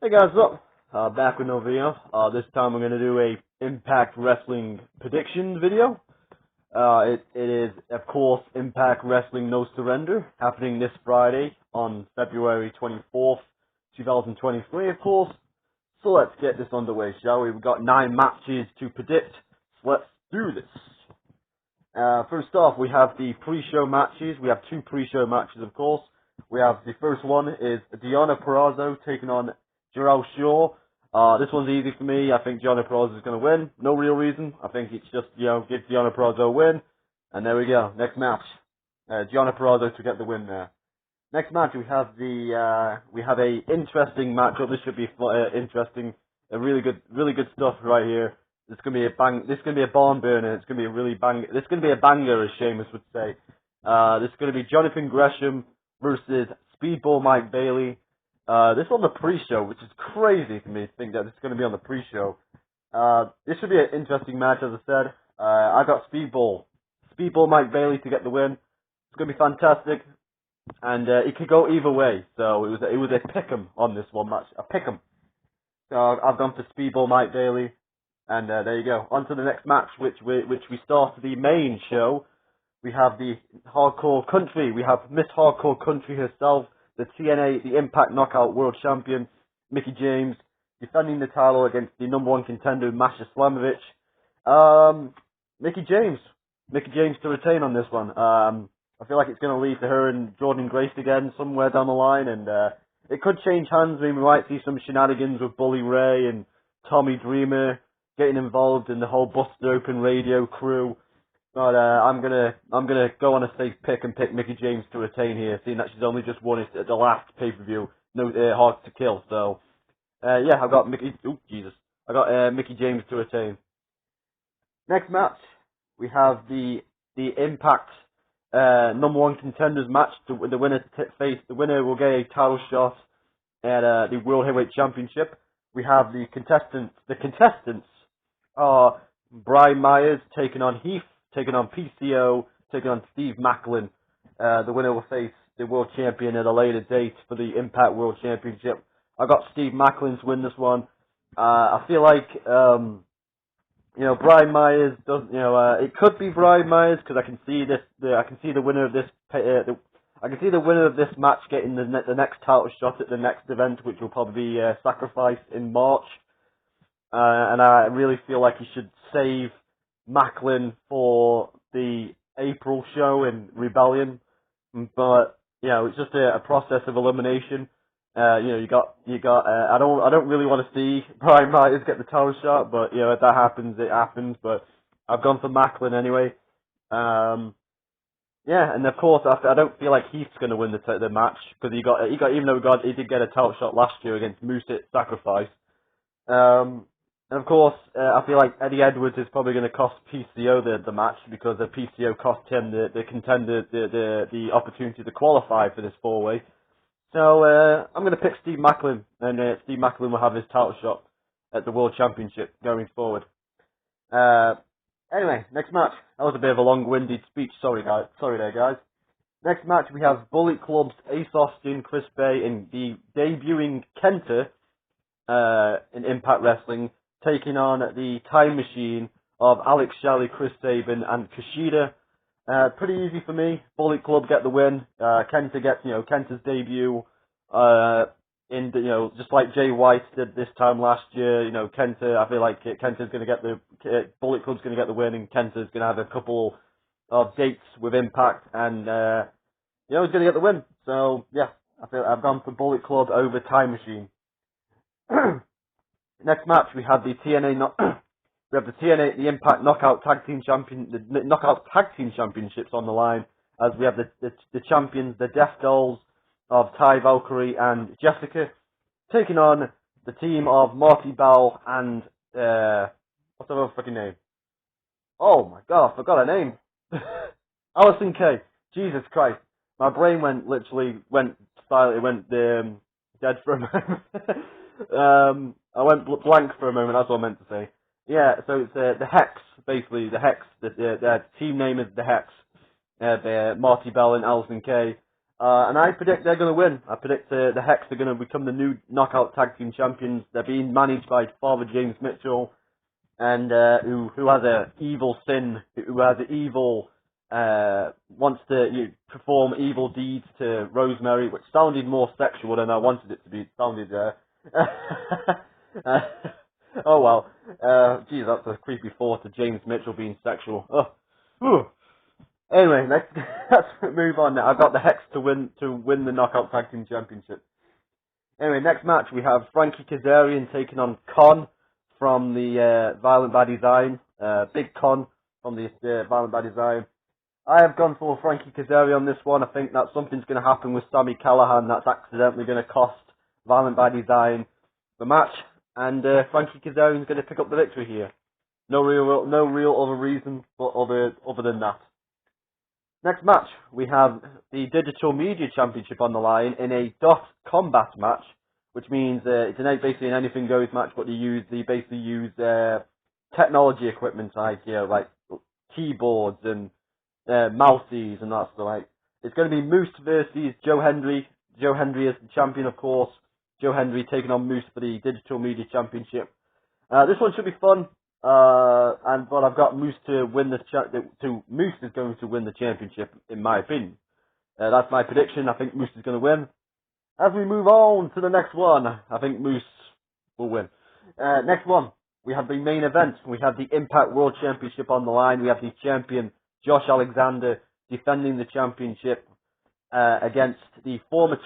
Hey guys, what's up? Back with another video. This time I'm going to do a Impact Wrestling predictions video. It is, of course, Impact Wrestling No Surrender, happening this Friday on February 24th, 2023, of course. So let's get this underway, shall we? We've got 9 matches to predict, so let's do this. First off, we have the pre-show matches. We have 2 pre-show matches, of course. We have the first one is Deonna Purrazzo taking on Jarrell Shaw. This one's easy for me. I think Deonna Purrazzo is going to win. No real reason. I think it's just, give Deonna Purrazzo a win. And there we go. Next match. Deonna Purrazzo to get the win there. Next match, we have a interesting matchup. This should be interesting. Really good stuff right here. This is gonna be a barn burner. It's gonna be this is gonna be a banger, as Sheamus would say. This is gonna be Jonathan Gresham versus Speedball Mike Bailey. This is on the pre-show, which is crazy for me to think that this is gonna be on the pre-show. This should be an interesting match, as I said. I got Speedball Mike Bailey to get the win. It's gonna be fantastic, and it could go either way. So it was a pick'em on this one match, a pick'em. So I've gone for Speedball Mike Bailey. And there you go. On to the next match, which we start the main show. We have the Hardcore Country. We have Miss Hardcore Country herself, the TNA, the Impact Knockout World Champion, Mickie James, defending the title against the #1 contender, Masha Slamovich. Mickie James to retain on this one. I feel like it's going to lead to her and Jordan Grace again somewhere down the line, and it could change hands. I mean, we might see some shenanigans with Bully Ray and Tommy Dreamer getting involved in the whole Busted Open Radio crew, but I'm gonna go on a safe pick and pick Mickie James to retain here, seeing that she's only just won it at the last pay-per-view, Hard to Kill. So yeah, I got Mickie James to retain. Next match, we have the Impact #1 contenders match. The winner will get a title shot at the World Heavyweight Championship. We have the contestants. The contestants are Brian Myers taking on Heath, taking on PCO, taking on Steve Macklin. The winner will face the world champion at a later date for the Impact World Championship. I got Steve Macklin to win this one. I feel like Brian Myers doesn't. It could be Brian Myers because I can see this. I can see the winner of this. I can see the winner of this match getting the next title shot at the next event, which will probably be Sacrifice in March. And I really feel like he should save Macklin for the April show in Rebellion. But it's just a process of elimination. You got. I don't really want to see Brian Myers get the title shot, but if that happens, it happens. But I've gone for Macklin anyway. Yeah, and of course, I don't feel like Heath's going to win the match because he did get a title shot last year against Moose at Sacrifice. And of course, I feel like Eddie Edwards is probably going to cost PCO the match because the PCO cost him the contender the opportunity to qualify for this 4-way. So I'm going to pick Steve Macklin, and Steve Macklin will have his title shot at the World Championship going forward. Anyway, next match. That was a bit of a long-winded speech. Sorry there, guys. Next match, we have Bullet Club's Ace Austin, Chris Bay, and the debuting Kenta in Impact Wrestling, taking on the Time Machine of Alex Shelley, Chris Sabin, and Kushida. Pretty easy for me. Bullet Club get the win. Kenta gets, Kenta's debut. Just like Jay White did this time last year. Kenta. I feel like Kenta's going to get Bullet Club's going to get the win, and Kenta's going to have a couple of dates with Impact, and he's going to get the win. So yeah, I've gone for Bullet Club over Time Machine. Next match, we have the the Impact Knockout Tag Team Championships on the line, as we have the champions, the Death Dolls of Ty Valkyrie and Jessica, taking on the team of Marty Bell and what's her other fucking name? Oh my god, I forgot her name. Allison Kay. Jesus Christ, my brain went silent. It went dead for a moment. I went blank for a moment, that's what I meant to say. Yeah, so it's the Hex, basically, the Hex. The team name is the Hex. Marty Bell and Allison Kay. And I predict they're going to win. I predict the Hex are going to become the new Knockout Tag Team Champions. They're being managed by Father James Mitchell, and who has a evil sin, who has an evil, wants to perform evil deeds to Rosemary, which sounded more sexual than I wanted it to be. It sounded, oh well. Geez, that's a creepy thought of James Mitchell being sexual. Oh. Whew. Anyway, let's move on now. I've got the Hex to win the Knockout Tag Team Championship. Anyway, next match we have Frankie Kazarian taking on Con from the Violent by Design. Big Con from the Violent by Design. I have gone for Frankie Kazarian on this one. I think that something's going to happen with Sami Callihan that's accidentally going to cost Violent by Design the match, and Frankie Kazarian's going to pick up the victory here. No real other reason but other than that. Next match, we have the Digital Media Championship on the line in a dot combat match, which means it's basically an anything goes match, but they basically use technology equipment like keyboards and mouses and that stuff. Like, it's going to be Moose versus Joe Hendry. Joe Hendry is the champion, of course. Joe Hendry taking on Moose for the Digital Media Championship. This one should be fun. But I've got Moose to win this. Moose is going to win the championship, in my opinion. That's my prediction. I think Moose is going to win. As we move on to the next one, I think Moose will win. Next one, we have the main event. We have the Impact World Championship on the line. We have the champion Josh Alexander defending the championship against the former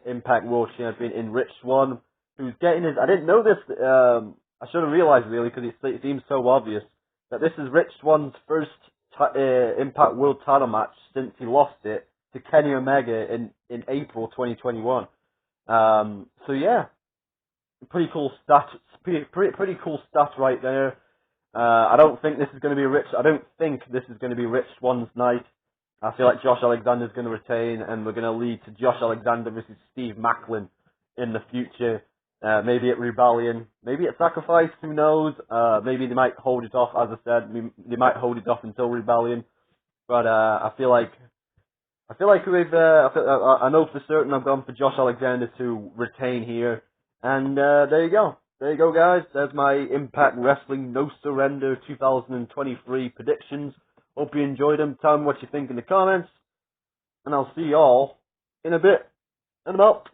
Impact World Champion in Rich Swann, who's getting his. I didn't know this. I should have realized really because it seems so obvious that this is Rich Swann's first Impact World Title match since he lost it to Kenny Omega in April 2021. So yeah, pretty cool stats. Pretty cool stats right there. I don't think this is going to be Rich Swann's night. I feel like Josh Alexander's going to retain, and we're going to lead to Josh Alexander versus Steve Macklin in the future. Maybe at Rebellion, maybe at Sacrifice, who knows? Maybe they might hold it off, as I said, they might hold it off until Rebellion. But I feel like I know for certain I've gone for Josh Alexander to retain here. And there you go. There you go, guys. There's my Impact Wrestling No Surrender 2023 predictions. Hope you enjoyed them. Tell me what you think in the comments. And I'll see y'all in a bit. And I'm out.